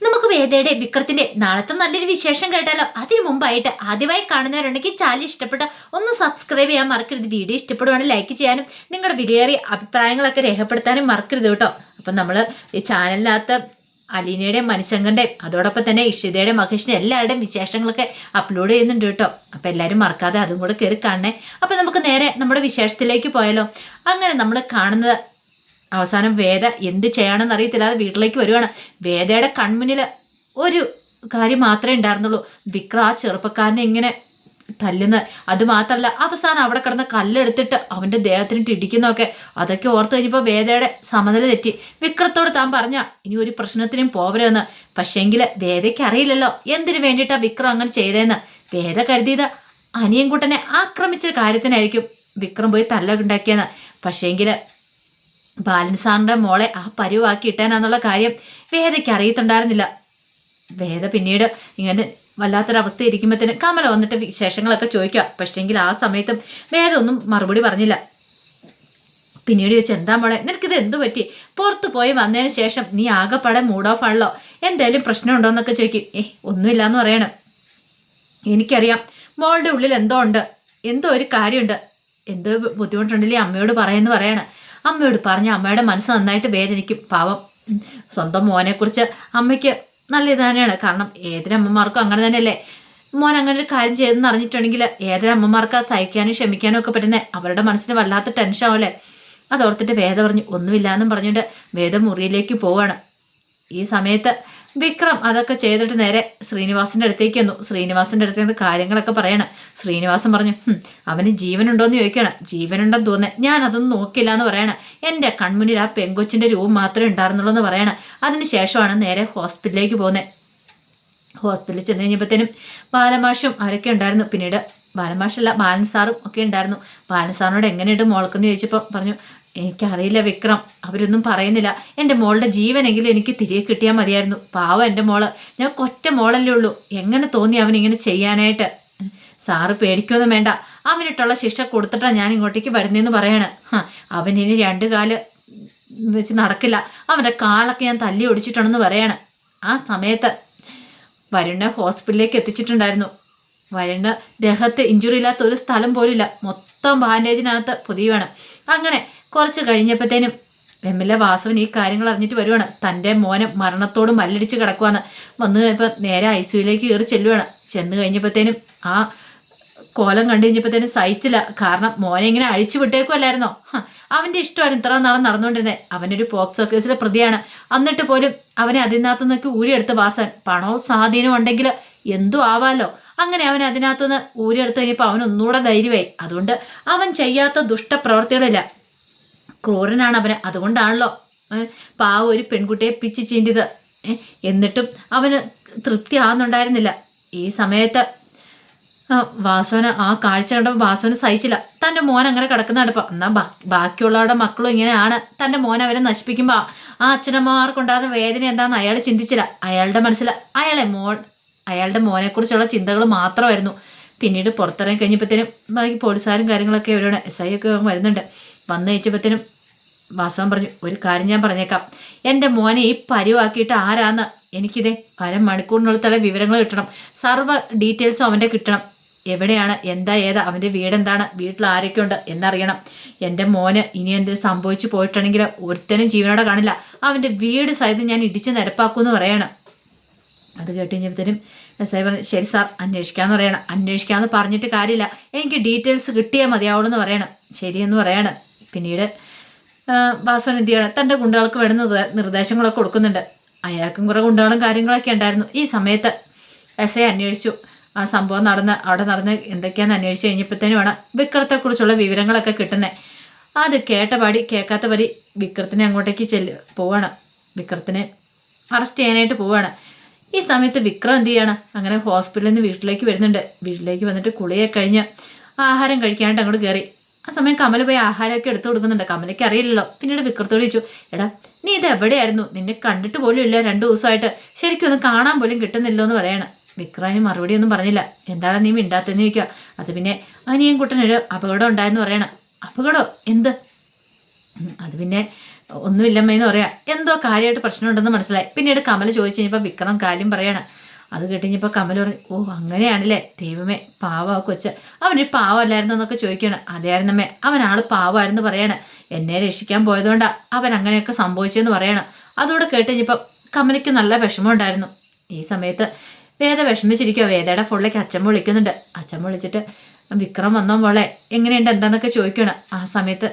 നമുക്ക് വേദയുടെ വിക്രത്തിന്റെ നാളത്തെ നല്ലൊരു വിശേഷം കേട്ടാലോ? അതിനു മുമ്പായിട്ട് ആദ്യമായി കാണുന്നവരുണ്ടെങ്കിൽ ചാനൽ ഇഷ്ടപ്പെട്ട ഒന്ന് സബ്സ്ക്രൈബ് ചെയ്യാൻ മറക്കരുത്. വീഡിയോ ഇഷ്ടപ്പെടുവാണെങ്കിൽ ലൈക്ക് ചെയ്യാനും നിങ്ങളുടെ വിലയേറിയ അഭിപ്രായങ്ങളൊക്കെ രേഖപ്പെടുത്താനും മറക്കരുത് കേട്ടോ. അപ്പം നമ്മൾ ഈ ചാനലിനകത്ത് അലീനയുടെയും മനുശങ്കറിന്റെയും അതോടൊപ്പം തന്നെ ഇഷിതയുടെയും മഹേഷിന്റെ എല്ലാവരുടെയും വിശേഷങ്ങളൊക്കെ അപ്ലോഡ് ചെയ്യുന്നുണ്ട് കേട്ടോ. അപ്പം എല്ലാവരും മറക്കാതെ അതും കൂടെ കയറി കാണണേ. അപ്പം നമുക്ക് നേരെ നമ്മുടെ വിശേഷത്തിലേക്ക് പോയാലോ? അങ്ങനെ നമ്മൾ കാണുന്നത് അവസാനം വേദ എന്ത് ചെയ്യാണെന്ന് അറിയത്തില്ലാതെ വീട്ടിലേക്ക് വരുവാണ്. വേദയുടെ കൺമുന്നിൽ ഒരു കാര്യം മാത്രമേ ഉണ്ടായിരുന്നുള്ളൂ, വിക്രം ആ ചെറുപ്പക്കാരനെ ഇങ്ങനെ തല്ലുന്നത്. അതുമാത്രമല്ല അവസാനം അവിടെ കിടന്ന കല്ലെടുത്തിട്ട് അവൻ്റെ ദേഹത്തിനിട്ട് ഇടിക്കുന്നതൊക്കെ. അതൊക്കെ ഓർത്ത് കഴിഞ്ഞപ്പോൾ വേദയുടെ സമനില തെറ്റി. വിക്രത്തോട് താൻ പറഞ്ഞ ഇനി ഒരു പ്രശ്നത്തിനും പോവരുതെന്ന്. പക്ഷേങ്കിൽ വേദയ്ക്ക് അറിയില്ലല്ലോ എന്തിനു വേണ്ടിയിട്ടാണ് വിക്രം അങ്ങനെ ചെയ്തതെന്ന്. വേദ കരുതിയത് അനിയൻകുട്ടനെ ആക്രമിച്ച കാര്യത്തിനായിരിക്കും വിക്രം പോയി തല്ലുണ്ടാക്കിയെന്ന്. പക്ഷേങ്കിൽ ബാലൻ സാറിൻ്റെ മോളെ ആ പരുവാക്കി ഇട്ടാനാന്നുള്ള കാര്യം വേദയ്ക്ക് അറിയത്തുണ്ടായിരുന്നില്ല. വേദ പിന്നീട് ഇങ്ങനെ വല്ലാത്തൊരവസ്ഥ ഇരിക്കുമ്പോഴത്തേന് കമല വന്നിട്ട് വിശേഷങ്ങളൊക്കെ ചോദിക്കുക. പക്ഷേങ്കിൽ ആ സമയത്തും വേദ ഒന്നും മറുപടി പറഞ്ഞില്ല. പിന്നീട് ചോദിച്ചു, എന്താ മോളെ നിനക്കിത് എന്തു പറ്റി? പുറത്തു പോയി വന്നതിന് ശേഷം നീ ആകെപ്പാടെ മൂഡ് ഓഫ് ആണല്ലോ, എന്തായാലും പ്രശ്നമുണ്ടോ എന്നൊക്കെ ചോദിക്കും. ഒന്നുമില്ല എന്ന് പറയണം. എനിക്കറിയാം മോളുടെ ഉള്ളിൽ എന്തോ ഉണ്ട്, എന്തോ ഒരു കാര്യമുണ്ട്, എന്തോ ബുദ്ധിമുട്ടുണ്ടല്ലേ അമ്മയോട് പറയുമെന്ന് പറയാണ്. അമ്മയോട് പറഞ്ഞ അമ്മയുടെ മനസ്സ് നന്നായിട്ട് വേദനിക്കും. പാവം സ്വന്തം മോനെക്കുറിച്ച് അമ്മയ്ക്ക് നല്ല ഇത് തന്നെയാണ്. കാരണം ഏതൊരമ്മമാർക്കും അങ്ങനെ തന്നെയല്ലേ, മോൻ അങ്ങനെ ഒരു കാര്യം ചെയ്തെന്ന് അറിഞ്ഞിട്ടുണ്ടെങ്കിൽ ഏതൊരമ്മമാർക്ക് സഹിക്കാനും ക്ഷമിക്കാനും ഒക്കെ പറ്റുന്നത് അവരുടെ മനസ്സിന് വല്ലാത്ത ടെൻഷൻ ആവല്ലേ. അതോർത്തിട്ട് വേദ പറഞ്ഞു ഒന്നുമില്ല എന്നും പറഞ്ഞുകൊണ്ട് വേദ മുറിയിലേക്ക് പോവാണ്. ഈ സമയത്ത് വിക്രം അതൊക്കെ ചെയ്തിട്ട് നേരെ ശ്രീനിവാസിൻ്റെ അടുത്തേക്ക് വന്നു. ശ്രീനിവാസിൻ്റെ അടുത്ത് നിന്ന് കാര്യങ്ങളൊക്കെ പറയണം. ശ്രീനിവാസൻ പറഞ്ഞു, അവന് ജീവനുണ്ടോയെന്ന് ചോദിക്കണം. ജീവനുണ്ടെന്ന് തോന്നുന്നത്, ഞാൻ അതൊന്നും നോക്കില്ല എന്ന് പറയണം. എൻ്റെ കൺമുന്നിൽ ആ പെങ്കൊച്ചിൻ്റെ രൂപം മാത്രമേ ഉണ്ടായിരുന്നുള്ളൂ എന്ന് പറയണം. അതിന് ശേഷമാണ് നേരെ ഹോസ്പിറ്റലിലേക്ക് പോകുന്നത്. ഹോസ്പിറ്റലിൽ ചെന്ന് കഴിഞ്ഞപ്പോഴത്തേനും ബാലമാഷും അവരൊക്കെ ഉണ്ടായിരുന്നു. പിന്നീട് ബാലമാഷല്ല ബാലൻ സാറും ഒക്കെ ഉണ്ടായിരുന്നു. ബാലൻ സാറിനോട് എങ്ങനെയുണ്ട് മോൾക്കെന്ന് ചോദിച്ചപ്പോൾ പറഞ്ഞു, എനിക്കറിയില്ല വിക്രം, അവരൊന്നും പറയുന്നില്ല. എൻ്റെ മോളുടെ ജീവനെങ്കിലും എനിക്ക് തിരികെ കിട്ടിയാൽ മതിയായിരുന്നു. പാവം എൻ്റെ മോള്, ഞാൻ ഒറ്റ മോളല്ലേ ഉള്ളൂ. എങ്ങനെ തോന്നി അവനിങ്ങനെ ചെയ്യാനായിട്ട്? സാറ് പേടിക്കൊന്നും വേണ്ട, അവനിട്ടുള്ള ശിക്ഷ കൊടുത്തിട്ടാണ് ഞാൻ ഇങ്ങോട്ടേക്ക് വരുന്നതെന്ന് പറയാണ്. അവനിനി 2 കാല് വെച്ച് നടക്കില്ല, അവൻ്റെ കാലൊക്കെ ഞാൻ തല്ലി ഒടിച്ചിട്ടുണ്ടെന്ന് പറയാണ്. ആ സമയത്ത് വരുണിനെ ഹോസ്പിറ്റലിലേക്ക് എത്തിച്ചിട്ടുണ്ടായിരുന്നു. വരുണ് ദേഹത്ത് ഇഞ്ചുറി ഇല്ലാത്ത ഒരു സ്ഥലം പോലും ഇല്ല, മൊത്തം ബാൻഡേജിനകത്ത് പൊതിയുവാണ്. അങ്ങനെ കുറച്ച് കഴിഞ്ഞപ്പോഴത്തേനും എമ്മിലെ വാസവൻ ഈ കാര്യങ്ങൾ അറിഞ്ഞിട്ട് വരുവാണ്. തൻ്റെ മോനെ മരണത്തോട് മല്ലടിച്ച് കിടക്കുവാന്ന്. വന്നു കഴിഞ്ഞപ്പോൾ നേരെ ഐസിയുലേക്ക് കയറി ചെല്ലുവാണ്. ചെന്ന് കഴിഞ്ഞപ്പോഴത്തേനും ആ കോലം കണ്ടു കഴിഞ്ഞപ്പോഴത്തേനും സഹിച്ചില്ല. കാരണം മോനെ ഇങ്ങനെ അഴിച്ചു വിട്ടേക്കുമല്ലായിരുന്നോ? അവൻ്റെ ഇഷ്ടമായിരുന്നു ഇത്ര നാളെ നടന്നുകൊണ്ടിരുന്നത്. അവനൊരു പോക്സോ കേസിലെ പ്രതിയാണ്. എന്നിട്ട് പോലും അവനെ അതിനകത്തുനിന്നൊക്കെ ഊരിയെടുത്ത് വാസവൻ. പണവും സ്വാധീനവും ഉണ്ടെങ്കിൽ എന്തു ആവാലോ. അങ്ങനെ അവൻ അതിനകത്തുനിന്ന് ഊരിയെടുത്ത് കഴിഞ്ഞപ്പോൾ അവനൊന്നുകൂടെ ധൈര്യമായി. അതുകൊണ്ട് അവൻ ചെയ്യാത്ത ദുഷ്ടപ്രവർത്തികളില്ല. ക്രൂരനാണ് അവന്. അതുകൊണ്ടാണല്ലോ പാവം ഒരു പെൺകുട്ടിയെ പിച്ച് ചീന്തിയത്. എന്നിട്ടും അവന് തൃപ്തി ആവുന്നുണ്ടായിരുന്നില്ല. ഈ സമയത്ത് വാസവന് ആ കാഴ്ച കണ്ടപ്പോൾ വാസവന് സഹിച്ചില്ല. തൻ്റെ മോൻ അങ്ങനെ കിടക്കുന്ന അടുപ്പം എന്നാൽ ബാക്കിയുള്ളവരുടെ മക്കളും ഇങ്ങനെയാണ്. തൻ്റെ മോൻ അവരെ നശിപ്പിക്കുമ്പോൾ ആ അച്ഛനമ്മമാർക്കുണ്ടാകുന്ന വേദന എന്താണെന്ന് അയാൾ ചിന്തിച്ചില്ല. അയാളുടെ മനസ്സിൽ അയാളുടെ മോനെക്കുറിച്ചുള്ള ചിന്തകൾ മാത്രമായിരുന്നു. പിന്നീട് പുറത്തിറങ്ങി കഴിഞ്ഞപ്പോഴത്തേനും ബാക്കി പോലീസുകാരും കാര്യങ്ങളൊക്കെ അവരാണ് SI ഒക്കെ വരുന്നുണ്ട്. വന്നു കഴിച്ചപ്പോഴത്തേനും വാസവൻ പറഞ്ഞു, ഒരു കാര്യം ഞാൻ പറഞ്ഞേക്കാം, എൻ്റെ മോനെ ഈ പരുവാക്കിയിട്ട് ആരാന്ന് എനിക്കിതേ 1/2 മണിക്കൂറിനുള്ളിൽ വിവരങ്ങൾ കിട്ടണം. സർവ്വ ഡീറ്റെയിൽസും അവൻ്റെ കിട്ടണം. എവിടെയാണ്, എന്താ, ഏതാ, അവൻ്റെ വീടെന്താണ്, വീട്ടിൽ ആരൊക്കെ ഉണ്ട് എന്നറിയണം. എൻ്റെ മോന് ഇനി എന്ത് സംഭവിച്ചു പോയിട്ടുണ്ടെങ്കിൽ ഒരുത്തനും ജീവനോടെ കാണില്ല. അവൻ്റെ വീട് സഹിതം ഞാൻ ഇടിച്ച് നിരപ്പാക്കുമെന്ന് പറയണം. അത് കേട്ട് കഴിഞ്ഞപ്പോഴത്തേനും SI പറഞ്ഞു, ശരി സാർ അന്വേഷിക്കാമെന്ന് പറയണം. അന്വേഷിക്കാമെന്ന് പറഞ്ഞിട്ട് കാര്യമില്ല, എനിക്ക് ഡീറ്റെയിൽസ് കിട്ടിയാൽ മതിയാവുള്ളൂ എന്ന് പറയണം. ശരിയെന്ന് പറയണം. പിന്നീട് വാസവൻ എന്ത് ചെയ്യണം, തൻ്റെ ഗുണ്ടകൾക്ക് വേണ്ട നിർദ്ദേശങ്ങളൊക്കെ കൊടുക്കുന്നുണ്ട്. അയാൾക്കും കുറേ ഗുണ്ടകളും കാര്യങ്ങളൊക്കെ ഉണ്ടായിരുന്നു. ഈ സമയത്ത് SI അന്വേഷിച്ചു. ആ സംഭവം അവിടെ നടന്ന് എന്തൊക്കെയാണെന്ന് അന്വേഷിച്ച് കഴിഞ്ഞപ്പോഴത്തേനുമാണ് വിക്രത്തെക്കുറിച്ചുള്ള വിവരങ്ങളൊക്കെ കിട്ടുന്നത്. അത് കേട്ട പാടി കേൾക്കാത്ത പടി വിക്രത്തിനെ അങ്ങോട്ടേക്ക് പോവാണ്. വിക്രത്തിനെ അറസ്റ്റ് ചെയ്യാനായിട്ട് പോവാണ്. ഈ സമയത്ത് വിക്രം എന്ത് ചെയ്യാണ്, അങ്ങനെ ഹോസ്പിറ്റലിൽ നിന്ന് വീട്ടിലേക്ക് വരുന്നുണ്ട്. വീട്ടിലേക്ക് വന്നിട്ട് കുളിയൊക്കെ കഴിഞ്ഞ് ആഹാരം കഴിക്കാനായിട്ട് അങ്ങോട്ട് കയറി. ആ സമയം കമല പോയി ആഹാരമൊക്കെ എടുത്തു കൊടുക്കുന്നുണ്ട്. കമലയ്ക്ക് അറിയില്ലല്ലോ. പിന്നീട് വിക്രത്തോട് ചോദിച്ചു, എടാ നീ ഇത് എവിടെയായിരുന്നു? നിന്നെ കണ്ടിട്ട് പോലും ഇല്ല 2 ദിവസമായിട്ട്, ശരിക്കും ഒന്ന് കാണാൻ പോലും കിട്ടുന്നില്ലോ എന്ന് പറയണം. വിക്രാന് മറുപടി ഒന്നും പറഞ്ഞില്ല. എന്താണ് നീ മിണ്ടാത്തെന്ന് ചോദിക്കുക. അത് പിന്നെ അനിയൻകുട്ടനൊരു അപകടം ഉണ്ടായെന്ന് പറയണം. അപകടം എന്ത്? അത് പിന്നെ ഒന്നുമില്ലമ്മയെന്ന് പറയാം. എന്തോ കാര്യമായിട്ട് പ്രശ്നമുണ്ടെന്ന് മനസ്സിലായി. പിന്നീട് കമൽ ചോദിച്ചു കഴിഞ്ഞപ്പോൾ വിക്രം കാര്യം പറയാണ്. അത് കേട്ടിഞ്ഞപ്പോൾ കമൽ പറഞ്ഞു, ഓ അങ്ങനെയാണല്ലേ, ദൈവമേ പാവ കൊച്ച്, അവനൊരു പാവമല്ലായിരുന്നു എന്നൊക്കെ ചോദിക്കുകയാണ്. അതെയായിരുന്നമ്മേ, അവനാൾ പാവമായിരുന്നു പറയാണ്. എന്നെ രക്ഷിക്കാൻ പോയതുകൊണ്ടാണ് അവൻ അങ്ങനെയൊക്കെ സംഭവിച്ചതെന്ന് പറയാണ്. അതോടെ കേട്ടുകഴിഞ്ഞപ്പം കമലിക്ക് നല്ല വിഷമം ഉണ്ടായിരുന്നു. ഈ സമയത്ത് വേദ വിഷമിച്ചിരിക്കുക. വേദയുടെ ഫോണിലേക്ക് അച്ഛമ്മ വിളിക്കുന്നുണ്ട്. അച്ഛമ്മ വിളിച്ചിട്ട് വിക്രം വന്നോ മോളെ, എങ്ങനെയുണ്ട് എന്താന്നൊക്കെ ചോദിക്കണം. ആ സമയത്ത്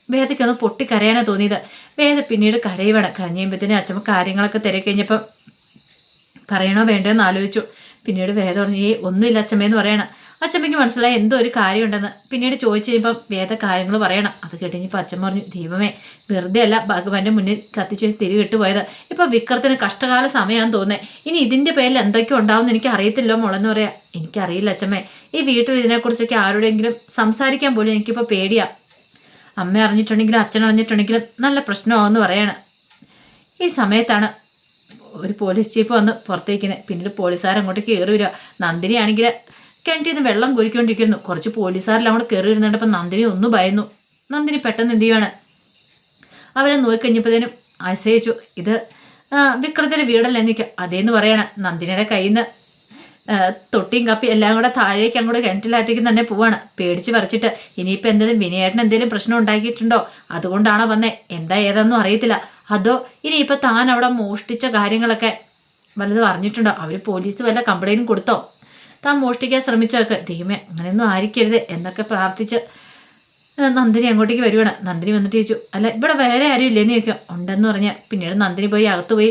വേദയ്ക്കൊന്ന് പൊട്ടിക്കരയാനാണ് തോന്നിയത്. വേദ പിന്നീട് കരയുവാണ്. കരഞ്ഞു കഴിയുമ്പോഴത്തേനും അച്ഛമ്മ കാര്യങ്ങളൊക്കെ തിരക്കഴിഞ്ഞപ്പം പറയണോ വേണ്ടോ എന്ന് ആലോചിച്ചു. പിന്നീട് വേദ പറഞ്ഞു, ഒന്നുമില്ല അച്ഛമ്മയെന്ന് പറയണം. അച്ഛമ്മയ്ക്ക് മനസ്സിലായി എന്തോ ഒരു കാര്യമുണ്ടെന്ന്. പിന്നീട് ചോദിച്ചു കഴിയുമ്പം വേദ കാര്യങ്ങൾ പറയണം. അത് കേട്ടുകഴിഞ്ഞപ്പോൾ അച്ഛൻ പറഞ്ഞു, ദൈവമേ വെറുതെ അല്ല ഭഗവാന്റെ മുന്നിൽ കത്തിച്ചു വെച്ച് തിരികെട്ട് പോയത്. ഇപ്പം വിക്രത്തിന് കഷ്ടകാല സമയമാണെന്ന് തോന്നേ. ഇനി ഇതിൻ്റെ പേരിൽ എന്തൊക്കെ ഉണ്ടാവുമെന്ന് എനിക്ക് അറിയത്തില്ലോ മോളെന്ന് പറയാം. എനിക്കറിയില്ല അച്ഛമ്മേ, ഈ വീട്ടിൽ ഇതിനെക്കുറിച്ചൊക്കെ ആരോടെങ്കിലും സംസാരിക്കാൻ പോലും എനിക്കിപ്പോൾ പേടിയാ. അമ്മ അറിഞ്ഞിട്ടുണ്ടെങ്കിലും അച്ഛൻ അറിഞ്ഞിട്ടുണ്ടെങ്കിലും നല്ല പ്രശ്നമാവെന്ന് പറയാണ്. ഈ സമയത്താണ് ഒരു പോലീസ് ജീപ്പ് വന്ന് പുറത്തേക്കുന്നത്. പിന്നീട് പോലീസുകാർ അങ്ങോട്ട് കയറി വരിക. നന്ദിനി ആണെങ്കിൽ കിണറ്റിൽ നിന്ന് വെള്ളം കോരിക്കൊണ്ടിരിക്കുന്നു. കുറച്ച് പോലീസുകാരെല്ലാം കൂടെ കയറി വരുന്നുണ്ടപ്പോൾ നന്ദിനി ഒന്ന് ഭയന്നു. നന്ദിനി പെട്ടെന്ന് എന്ത് ചെയ്യുവാണ്, അവരെ നോക്കിക്കഴിഞ്ഞപ്പോഴത്തേനും ആശ്രയിച്ചു. ഇത് വിക്രത്തിൻ്റെ വീടല്ലേ നിൽക്കുക അതേന്ന് പറയാണ്. നന്ദിനിയുടെ കയ്യിൽ നിന്ന് തൊട്ടിയും കപ്പി എല്ലാം കൂടെ താഴേക്ക് അങ്ങോട്ട് കിണറ്റിലകത്തേക്ക് തന്നെ പോവാണ്. പേടിച്ച് പറിച്ചിട്ട് ഇനിയിപ്പോൾ എന്തെങ്കിലും വിനയേട്ടൻ എന്തെങ്കിലും പ്രശ്നം ഉണ്ടാക്കിയിട്ടുണ്ടോ, അതുകൊണ്ടാണോ വന്നേ, എന്താ ഏതാന്നും അറിയത്തില്ല. അതോ ഇനിയിപ്പോൾ താൻ അവിടെ മോഷ്ടിച്ച കാര്യങ്ങളൊക്കെ വല്ലതും അറിഞ്ഞിട്ടുണ്ടോ, അവർ പോലീസ് വല്ല കംപ്ലൈൻറ്റും കൊടുത്തോ, താൻ മോഷ്ടിക്കാൻ ശ്രമിച്ചൊക്കെ, ദൈവമേ അങ്ങനെയൊന്നും ആയിരിക്കരുത് എന്നൊക്കെ പ്രാർത്ഥിച്ച് നന്ദിനി അങ്ങോട്ടേക്ക് വരുവാണ്. നന്ദിനി വന്നിട്ട് ചോദിച്ചു, അല്ല ഇവിടെ വേറെ ആരും ഇല്ലേന്ന് ചോദിക്കും. ഉണ്ടെന്ന് പറഞ്ഞ് പിന്നീട് നന്ദിനി പോയി അകത്ത് പോയി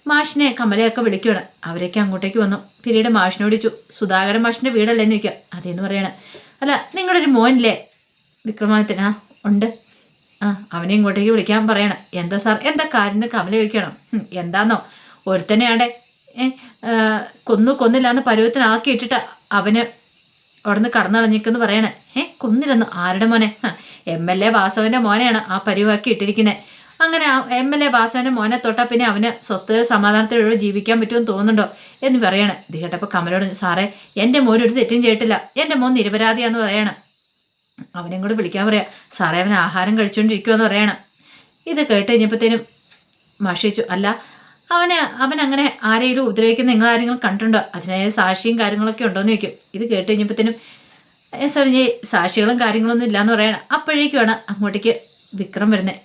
മാഷിനെ കമലയൊക്കെ വിളിക്കുകയാണ്. അവരൊക്കെ അങ്ങോട്ടേക്ക് വന്നു. പിന്നീട് മാഷിനോട് ചോദിച്ചു, സുധാകരൻ മാഷിൻ്റെ വീടല്ലേന്ന് ചോദിക്കുക. അതേന്ന് പറയണം. അല്ല നിങ്ങളുടെ ഒരു മോനില്ലേ വിക്രമാദിത്യൻ? ആ ഉണ്ട്. അവനെ ഇങ്ങോട്ടേക്ക് വിളിക്കാൻ പറയണം. എന്താ സാർ, എന്താ കാര്യം കമല ചോദിക്കണം. എന്താന്നോ, ഒരുത്തനെയാണ്ടേ കൊന്നില്ലാന്ന് പരുവത്തിനാക്കി ഇട്ടിട്ട് അവന് അവിടുന്ന് കടന്നളഞ്ഞിക്കെന്ന് പറയണേ. കൊന്നില്ലെന്നോ, ആരുടെ മോനെ? MLA വാസവൻ്റെ മോനെയാണ് ആ പരുവാക്കി ഇട്ടിരിക്കുന്നത്. അങ്ങനെ MLA വാസവൻ്റെ മോനെ തൊട്ടാൽ പിന്നെ അവന് സ്വസ്ഥ സമാധാനത്തോടെ ജീവിക്കാൻ പറ്റുമെന്ന് തോന്നുന്നുണ്ടോ എന്ന് പറയണം. ഇത് കേട്ടപ്പോൾ കമലോട്, സാറേ എൻ്റെ മോൻ ഒരു തെറ്റും ചെയ്തിട്ടില്ല, എൻ്റെ മോൻ നിരപരാധിയാന്ന് പറയണം. അവനെയും കൂടെ വിളിക്കാൻ പറയാം. സാറേ അവൻ ആഹാരം കഴിച്ചുകൊണ്ടിരിക്കുമെന്ന് പറയണം. ഇത് കേട്ട് കഴിഞ്ഞപ്പോഴത്തേനും മാഷിച്ചു, അല്ല അവൻ അങ്ങനെ ആരെങ്കിലും ഉപദ്രവിക്കുന്ന നിങ്ങൾ ആരെങ്കിലും കണ്ടിട്ടുണ്ടോ, അതിനായ സാക്ഷിയും കാര്യങ്ങളൊക്കെ ഉണ്ടോയെന്ന് ചോദിക്കും. ഇത് കേട്ട് കഴിഞ്ഞപ്പോഴത്തേനും സാറിഞ്ഞ് സാക്ഷികളും കാര്യങ്ങളൊന്നും ഇല്ലയെന്ന് പറയണം. അപ്പോഴേക്കുമാണ് അങ്ങോട്ടേക്ക് വിക്രം വരുന്നത്.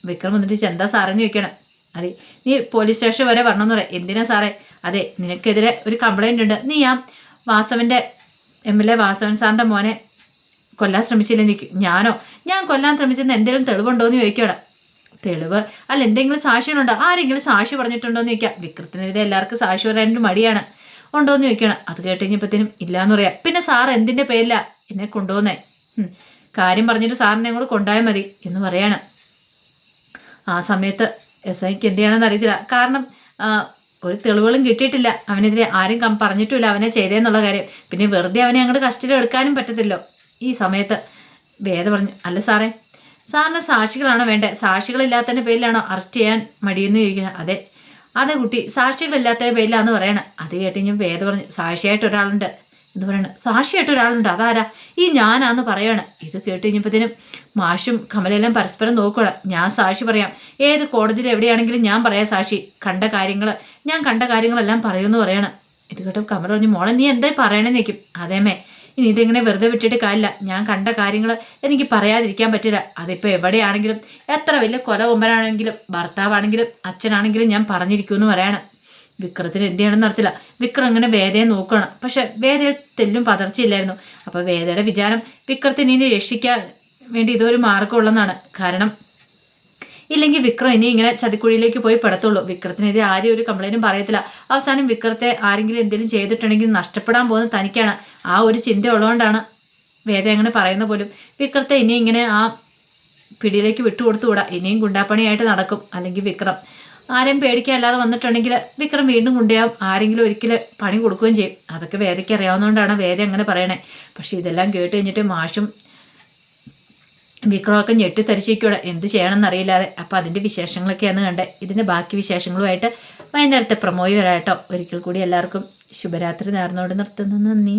വിക്രം വന്നിട്ട് എന്താ സാറെന്ന് ചോദിക്കണം. അതെ നീ പോലീസ് സ്റ്റേഷൻ വരെ വരണമെന്ന് പറയാം. എന്തിനാ സാറേ? അതെ നിനക്കെതിരെ ഒരു കംപ്ലൈൻ്റ് ഉണ്ട്, നീ ആ വാസവൻ്റെ MLA വാസവൻ സാറിൻ്റെ മോനെ കൊല്ലാൻ ശ്രമിച്ചില്ലെന്ന് ചോദിക്കും. ഞാൻ കൊല്ലാൻ ശ്രമിച്ചെന്ന് എന്തെങ്കിലും തെളിവുണ്ടോ എന്ന് ചോദിക്കണം. തെളിവ് അല്ല എന്തെങ്കിലും സാക്ഷികളുണ്ടോ, ആരെങ്കിലും സാക്ഷി പറഞ്ഞിട്ടുണ്ടോ എന്ന് ചോദിക്കാം. വിക്രത്തിനെതിരെ എല്ലാവർക്കും സാക്ഷി പറയാനൊരു മടിയാണ്. ഉണ്ടോ എന്ന് ചോദിക്കണം. അത് കേട്ട് കഴിഞ്ഞപ്പോഴത്തേനും ഇല്ലയെന്ന് പറയാം. പിന്നെ സാർ എന്തിൻ്റെ പേരില്ല എന്നെ കൊണ്ടുപോകുന്നേ? കാര്യം പറഞ്ഞിട്ട് സാറിനെ കൂടെ കൊണ്ടുപോയാൽ മതി എന്ന് പറയാണ്. ആ സമയത്ത് SIക്ക് എന്ത് ചെയ്യണമെന്ന് അറിയത്തില്ല. കാരണം ഒരു തെളിവുകളും കിട്ടിയിട്ടില്ല, അവനെതിരെ ആരും പറഞ്ഞിട്ടില്ല അവനെ ചെയ്തേന്നുള്ള കാര്യം. പിന്നെ വെറുതെ അവനെ അങ്ങോട്ട് കസ്റ്റഡി എടുക്കാനും പറ്റത്തില്ലോ. ഈ സമയത്ത് വേദ പറഞ്ഞു, അല്ല സാറേ സാറിന് സാക്ഷികളാണോ വേണ്ടത്, സാക്ഷികളില്ലാത്തതിൻ്റെ പേരിലാണോ അറസ്റ്റ് ചെയ്യാൻ മടിയെന്ന് ചോദിക്കുന്നത്. അതെ കുട്ടി സാക്ഷികളില്ലാത്തതിൻ്റെ പേരിലാന്ന് പറയണം. അത് കേട്ട് ഞാൻ വേദ പറഞ്ഞു, സാക്ഷിയായിട്ട് ഒരാളുണ്ട് എന്ന് പറയണം. സാക്ഷിയായിട്ട് ഒരാളുണ്ട്, അതാരാ? ഈ ഞാനാന്ന് പറയാണ്. ഇത് കേട്ട് കഴിഞ്ഞപ്പോഴത്തേനും മാഷും കമലെല്ലാം പരസ്പരം നോക്കണം. ഞാൻ സാക്ഷി പറയാം, ഏത് കോടതിയിൽ എവിടെയാണെങ്കിലും ഞാൻ പറയാം സാക്ഷി, ഞാൻ കണ്ട കാര്യങ്ങളെല്ലാം പറയുമെന്ന് പറയണം. ഇത് കേട്ടോ കമൽ പറഞ്ഞു, മോളെ നീ എന്തായി പറയണമെന്ന് നിൽക്കും. അതേമേ ഇനി ഇതിങ്ങനെ വെറുതെ വിട്ടിട്ട് കാര്യമില്ല, ഞാൻ കണ്ട കാര്യങ്ങൾ എനിക്ക് പറയാതിരിക്കാൻ പറ്റില്ല. അതിപ്പോൾ എവിടെയാണെങ്കിലും എത്ര വലിയ കൊല കൊമ്പനാണെങ്കിലും ഭർത്താവാണെങ്കിലും അച്ഛനാണെങ്കിലും ഞാൻ പറഞ്ഞിരിക്കുമെന്ന് പറയണം. വിക്രത്തിന് എന്ത് ചെയ്യണമെന്ന് നടത്തില്ല. വിക്രം ഇങ്ങനെ വേദയെ നോക്കണം. പക്ഷെ വേദയിൽ തെല്ലും പതർച്ചയില്ലായിരുന്നു. അപ്പോൾ വേദയുടെ വിചാരം വിക്രത്തിന് ഇനി രക്ഷിക്കാൻ വേണ്ടി ഇതൊരു മാർഗമുള്ളതാണ്. കാരണം ഇല്ലെങ്കിൽ വിക്രം ഇനി ഇങ്ങനെ ചതിക്കുഴിയിലേക്ക് പോയി പെടത്തുള്ളൂ. വിക്രത്തിനെതിരെ ആരും ഒരു കംപ്ലൈൻറ്റും പറയത്തില്ല. അവസാനം വിക്രത്തെ ആരെങ്കിലും എന്തെങ്കിലും ചെയ്തിട്ടുണ്ടെങ്കിൽ നഷ്ടപ്പെടാൻ പോകുന്ന തനിക്കാണ്. ആ ഒരു ചിന്ത ഉള്ളതുകൊണ്ടാണ് വേദ അങ്ങനെ പറയുന്ന പോലും. വിക്രത്തെ ഇനി ഇങ്ങനെ ആ പിടിയിലേക്ക് വിട്ടുകൊടുത്തുകൂടാ. ഇനിയും ഗുണ്ടാപ്പണിയായിട്ട് നടക്കും. അല്ലെങ്കിൽ വിക്രം ആരെയും പേടിക്കാല്ലാതെ വന്നിട്ടുണ്ടെങ്കിൽ വിക്രം വീണ്ടും കൊണ്ടുപോയാൽ ആരെങ്കിലും ഒരിക്കലും പണി കൊടുക്കുകയും ചെയ്യും. അതൊക്കെ വേദയ്ക്ക് അറിയാവുന്നതുകൊണ്ടാണ് വേദ അങ്ങനെ പറയണേ. പക്ഷെ ഇതെല്ലാം കേട്ട് കഴിഞ്ഞിട്ട് മാഷും വിക്രമൊക്കെ ഞെട്ടിത്തരിച്ചിരിക്കൂടെ, എന്ത് ചെയ്യണമെന്നറിയില്ലാതെ. അപ്പോൾ അതിൻ്റെ വിശേഷങ്ങളൊക്കെയാണ് കണ്ടത്. ഇതിൻ്റെ ബാക്കി വിശേഷങ്ങളുമായിട്ട് വൈകുന്നേരത്തെ പ്രമോയി വരാട്ടോ. ഒരിക്കൽ കൂടി എല്ലാവർക്കും ശുഭരാത്രി നേർന്നോട് നിർത്തുന്നു. നന്ദി.